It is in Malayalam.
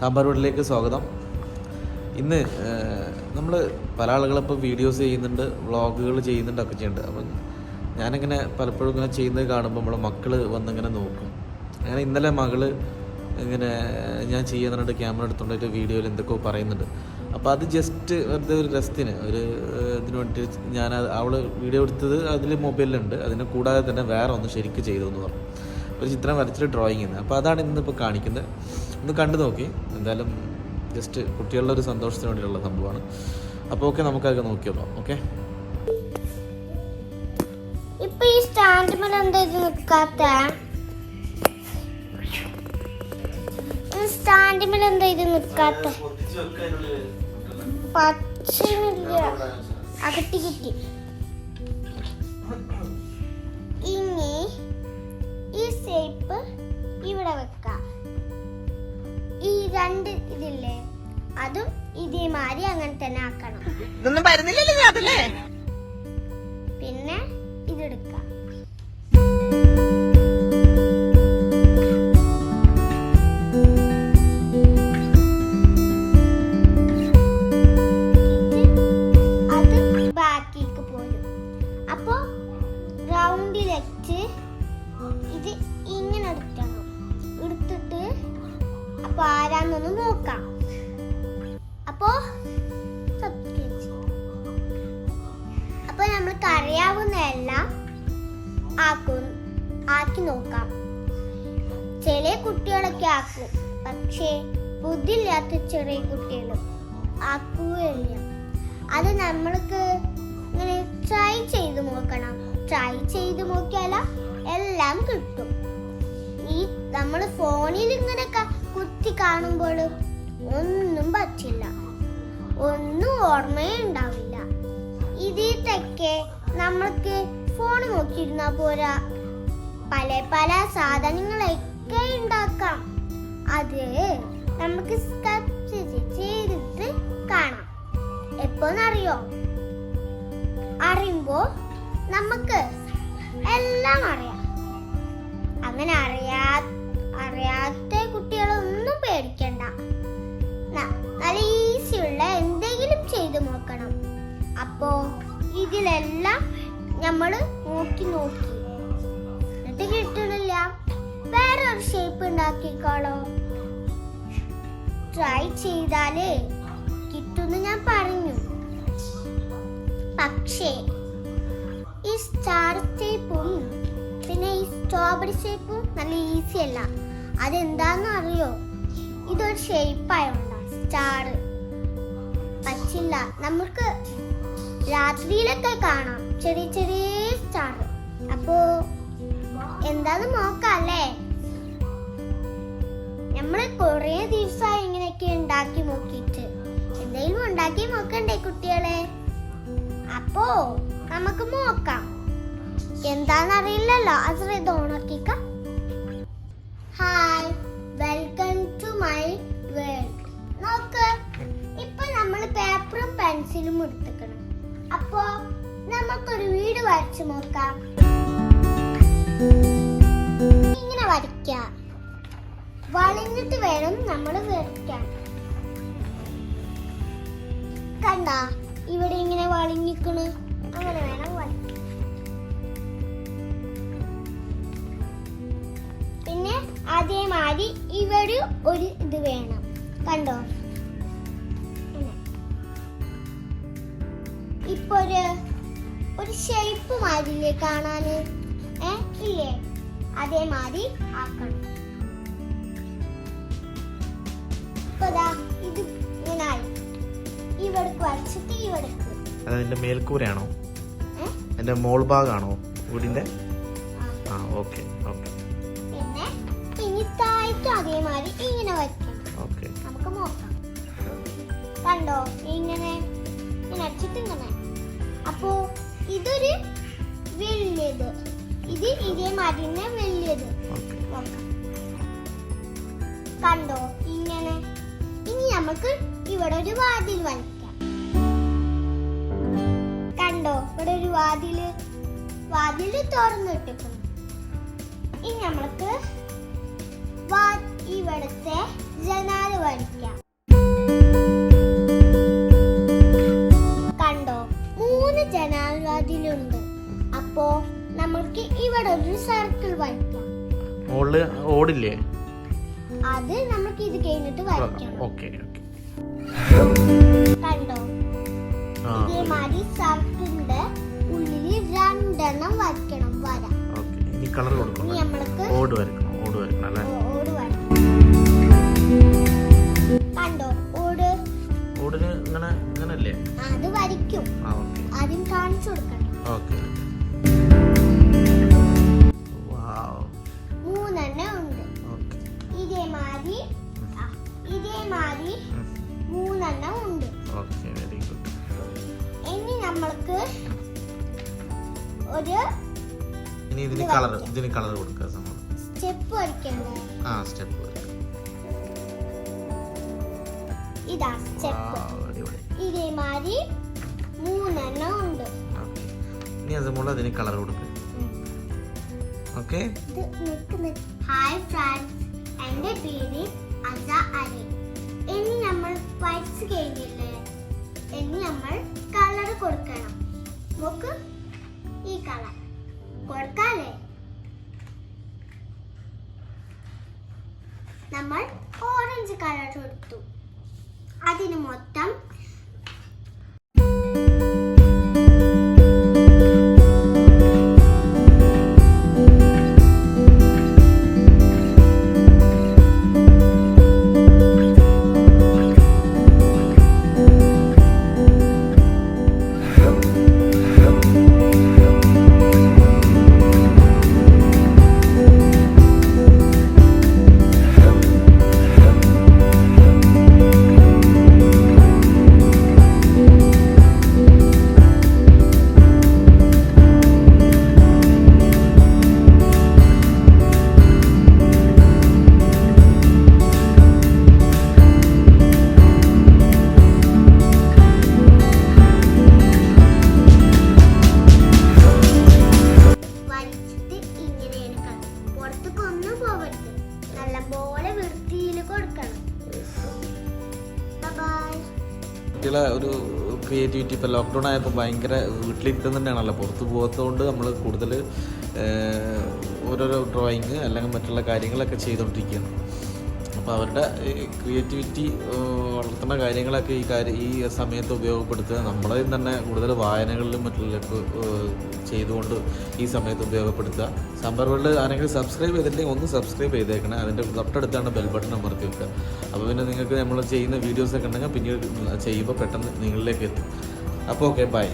സാമ്പാർ വീട്ടിലേക്ക് സ്വാഗതം. ഇന്ന് നമ്മൾ പല ആളുകളിപ്പോൾ വീഡിയോസ് ചെയ്യുന്നുണ്ട്, വ്ളോഗുകൾ ചെയ്യുന്നുണ്ട്, ഒക്കെ ചെയ്യുന്നുണ്ട്. അപ്പം ഞാനിങ്ങനെ പലപ്പോഴും ഇങ്ങനെ ചെയ്യുന്നത് കാണുമ്പോൾ നമ്മളെ മക്കൾ വന്നിങ്ങനെ നോക്കും. അങ്ങനെ ഇന്നലെ മകൾ ഇങ്ങനെ ഞാൻ ചെയ്യാൻ ക്യാമറ എടുത്തുകൊണ്ടിട്ട് വീഡിയോയിൽ എന്തൊക്കെയോ പറയുന്നുണ്ട്. അപ്പോൾ അത് ജസ്റ്റ് വെറുതെ ഒരു രസത്തിന് ഇതിന് വേണ്ടി ഞാൻ അവൾ വീഡിയോ എടുത്തത് അതിൽ മൊബൈലിലുണ്ട്. അതിനെ കൂടാതെ തന്നെ വേറെ ഒന്ന് ശരിക്കും ചെയ്തു എന്ന് പറഞ്ഞു. ഒരു ചിത്രം വരച്ചിട്ട് ഡ്രോയിങ് ചെയ്യുന്നത്. അപ്പോൾ അതാണ് ഇന്നിപ്പോൾ കാണിക്കുന്നത്. ഒന്ന് കണ്ടു നോക്കി. എന്തായാലും ജസ്റ്റ് കുട്ടികളുടെ ഒരു സന്തോഷത്തിന് വേണ്ടിയിട്ടുള്ള സംഭവമാണ്. അപ്പോൾ ഓക്കെ, നമുക്കതൊക്കെ നോക്കിയോളാം. ഓക്കെ, ഇപ്പൊ ഈ സ്റ്റാൻഡിൽ എന്താ ഇത് നിൽക്കാത്ത? സ്റ്റാൻഡിൽ എന്താ ഇത് നിൽക്കാത്ത? പച്ചില്ല അകട്ടി കിട്ടി. ഇനി ഈ ഷേപ്പ് ഇവിടെ വെക്കാം. ഈ രണ്ട് ഇതില്ലേ, അതും ഇതേമാതിരി അങ്ങനെ തന്നെ ആക്കണം. ഇതൊന്നും വരുന്നില്ലല്ലോ അതല്ലേ. പിന്നെ ഇതെടുക്കാം. അത് ബാക്കിക്ക് പോരും. അപ്പൊ റൗണ്ടിൽ വെച്ച് ഇത് ഇങ്ങനെ എടുക്കണം. എടുത്തിട്ട് അപ്പൊ ആരാന്നൊന്ന് നോക്കാം. അപ്പൊ അപ്പൊ നമ്മൾക്ക് അറിയാവുന്ന എല്ലാം ആക്കി നോക്കാം. ചില കുട്ടികളൊക്കെ ആക്കും, പക്ഷേ ബുദ്ധിയില്ലാത്ത ചെറിയ കുട്ടികളും ആക്കുകയില്ല. അത് നമ്മൾക്ക് ഇങ്ങനെ ട്രൈ ചെയ്ത് നോക്കണം. ട്രൈ ചെയ്ത് നോക്കിയാൽ എല്ലാം കിട്ടും. ഈ നമ്മൾ ഫോണിൽ ഇങ്ങനെ കുത്തി കാണുമ്പോൾ ഒന്നും പറ്റില്ല, ഒന്നും ഓർമ്മയേ ഉണ്ടാവില്ല. ഇതിട്ടൊക്കെ നമ്മൾക്ക് ഫോൺ നോക്കിയിരുന്നാ പോരാ, പല പല സാധനങ്ങളൊക്കെ ഉണ്ടാക്കാം. അത് നമുക്ക് ചെയ്തിട്ട് കാണാം. എപ്പോന്നറിയോ? അറിയുമ്പോ നമുക്ക് എല്ലാം അറിയാം. അങ്ങനെ അറിയാത്ത കുട്ടികളൊന്നും പേടിക്കണ്ട. നല്ല ഈസിയുള്ള എന്തെങ്കിലും ചെയ്തു നോക്കണം. അപ്പോ ഇതിലെല്ലാം നമ്മൾ നോക്കി എന്നിട്ട് കിട്ടണില്ല, വേറെ ഒരു ഷേപ്പ് ഉണ്ടാക്കിക്കോളോ. ട്രൈ ചെയ്താലേ കിട്ടുമെന്ന് ഞാൻ പറഞ്ഞു. പക്ഷേ ഈ സ്റ്റാർ ഷേപ്പും പിന്നെ ഈ സ്ട്രോബെറി ഷേപ്പും നല്ല ഈസി അല്ല. അതെന്താന്ന് അറിയോ? ഇതൊരു ഷേപ്പായോണ്ട സ്റ്റാർ പറ്റില്ല. നമുക്ക് രാത്രിയിലൊക്കെ കാണാം ചെറിയ ചെറിയ സ്റ്റാർ. അപ്പോ എന്താന്ന് നോക്കല്ലേ? നമ്മള് കൊറേ ദിവസമായി ഇങ്ങനെയൊക്കെ ഉണ്ടാക്കി നോക്കിയിട്ട്. എന്തെങ്കിലും ഉണ്ടാക്കി നോക്കണ്ടേ കുട്ടികളെ? അപ്പോ നമുക്ക് നോക്കാം. എന്താന്നറിയില്ലല്ലോ, അത് ഇത് ഓണാക്കിക്ക. Hi, welcome to my world. നോക്ക്, ഇപ്പൊ നമ്മൾ പേപ്പറും പെൻസിലും എടുത്തുക്കണം. അപ്പോ നമുക്കൊരു വീട് വരച്ചു നോക്കാം. ഇങ്ങനെ വരയ്ക്കാം. വളഞ്ഞിട്ട് വേണം നമ്മൾ വരയ്ക്കാൻ. കണ്ട, ഇവിടെ ഇങ്ങനെ വളഞ്ഞിക്കണ്. അങ്ങനെ വേണം വരയ്ക്കാൻ. പിന്നെ അതേമാതിരി ഇവിടെ ഒരു ഇത് വേണം. കണ്ടോ? ഇപ്പൊ ഒരു ഷേപ്പ് മാതിരില്ലേ കാണാന്? ഇല്ലേ? അതേമാതിരി ആക്കണം. ഇപ്പൊ ഇത് ഇങ്ങനായി. ഇവിടക്ക് വരച്ചിട്ട് ഇവിടക്ക്. അതിന്റെ മേൽക്കൂരയാണോ? അതിന്റെ മോൾ ഭാഗമാണോ വീടിന്റെ? ആ, ഓക്കെ ഓക്കെ. പിന്നെ ഇനി താഴത്തും അതേമാതിരി ഇങ്ങനെ വരയ്ക്കണം. ഓക്കെ, നമുക്ക് നോക്കാം. കണ്ടോ? ഇങ്ങനെ അടിച്ചിട്ട് ഇങ്ങനെ. അപ്പോ ഇതൊരു വലിയത്, ഇത് ഇതേമാതിരി തന്നെ വലിയത്. നോക്കാം. കണ്ടോ? ഇങ്ങനെ. ഇനി നമുക്ക് ഇവിടെ ഒരു വാതിൽ വരയ്ക്കാം. കണ്ടോ? ഇവിടെ ഒരു വാതിൽ തുറന്നിട്ടിരിക്കുന്നു. ഇനി നമ്മൾക്ക് ഇവിടുത്തെ ജനാല വരയ്ക്കാം. കണ്ടോ, 3 ജനാലവാതിലുണ്ട്. അപ്പോ നമുക്ക് ഇവിടെ ഒരു സർക്കിൾ വരയ്ക്കാം. മുകളില് ഓടില്ലേ? അത് നമുക്ക് ഇത് കഴിഞ്ഞിട്ട് വരയ്ക്കണം. Okay okay. കണ്ടോ, ഇതേമാതിരി സർക്കിളിന്റെ ഉള്ളില് 2 എണ്ണം വരയ്ക്കണം വര. ഇനി കളർ കൊടുക്കണം. നമ്മൾക്ക് ഓട് വരയ്ക്കണം അല്ലേ? ഓട് വരയ്ക്കണം. കണ്ടോ, ഓടിന് ഇങ്ങനല്ലേ? അത് വരയ്ക്കും. ആദ്യം കാണിച്ചു കൊടുക്കണം. ഓക്കെ. 3 എണ്ണം ഉണ്ട്. ഇതേമാതിരി 3 എണ്ണം ഉണ്ട്. Okay, very good. ഇനി നമ്മൾക്ക് ഇതിന് കളർ കൊടുക്കുക. സ്റ്റെപ്പ് വരയ്ക്കണ്ടേ? സ്റ്റെപ്പ്. ഇതാ സ്റ്റെപ്പ്. ഇതേമാതിരി 3 എണ്ണം ഉണ്ട്. ഇനി അതുപോലെ അതിന് കളർ കൊടുക്കുക. ഓക്കെ. ഹായ് ഫ്രണ്ട്സ്, എന്റെ പേര് അസ അലി. ഇനി നമ്മൾ വരച്ച് കഴിഞ്ഞില്ലേ, ഇനി നമ്മൾ കളർ കൊടുക്കണം. നോക്ക്, ഈ കളർ കൊടുക്കാല്ലേ? നമ്മൾ ഓറഞ്ച് കളർ കൊടുത്തു. അതിന് മൊത്തം കുട്ടികളെ ഒരു ക്രിയേറ്റിവിറ്റി ഇപ്പോൾ ലോക്ക്ഡൗൺ ആയപ്പോൾ ഭയങ്കര വീട്ടിലിരുത്തുന്ന തന്നെയാണല്ലോ, പുറത്ത് പോകാത്തതുകൊണ്ട് നമ്മൾ കൂടുതൽ ഓരോരോ ഡ്രോയിങ് അല്ലെങ്കിൽ മറ്റുള്ള കാര്യങ്ങളൊക്കെ ചെയ്തുകൊണ്ടിരിക്കുകയാണ്. അപ്പോൾ അവരുടെ ക്രിയേറ്റിവിറ്റി വളർത്തുന്ന കാര്യങ്ങളൊക്കെ ഈ സമയത്ത് ഉപയോഗപ്പെടുത്തുക. നമ്മളെയും തന്നെ കൂടുതൽ വായനകളിലും മറ്റുള്ളവർക്ക് ചെയ്തുകൊണ്ട് ഈ സമയത്ത് ഉപയോഗപ്പെടുത്തുക. സാമ്പാർ വേൾഡ് ആരെങ്കിലും സബ്സ്ക്രൈബ് ചെയ്തിട്ടുണ്ടെങ്കിൽ ഒന്ന് സബ്സ്ക്രൈബ് ചെയ്തേക്കണേ. അതിൻ്റെ തൊട്ടടുത്താണ് ബെൽ ബട്ടൺ അമർത്തി വെക്കുക. അപ്പോൾ പിന്നെ നിങ്ങൾക്ക് നമ്മൾ ചെയ്യുന്ന വീഡിയോസൊക്കെ ഉണ്ടെങ്കിൽ പിന്നീട് ചെയ്യുമ്പോൾ പെട്ടെന്ന് നിങ്ങളിലേക്ക് എത്തും. അപ്പോൾ ഓക്കെ, ബൈ.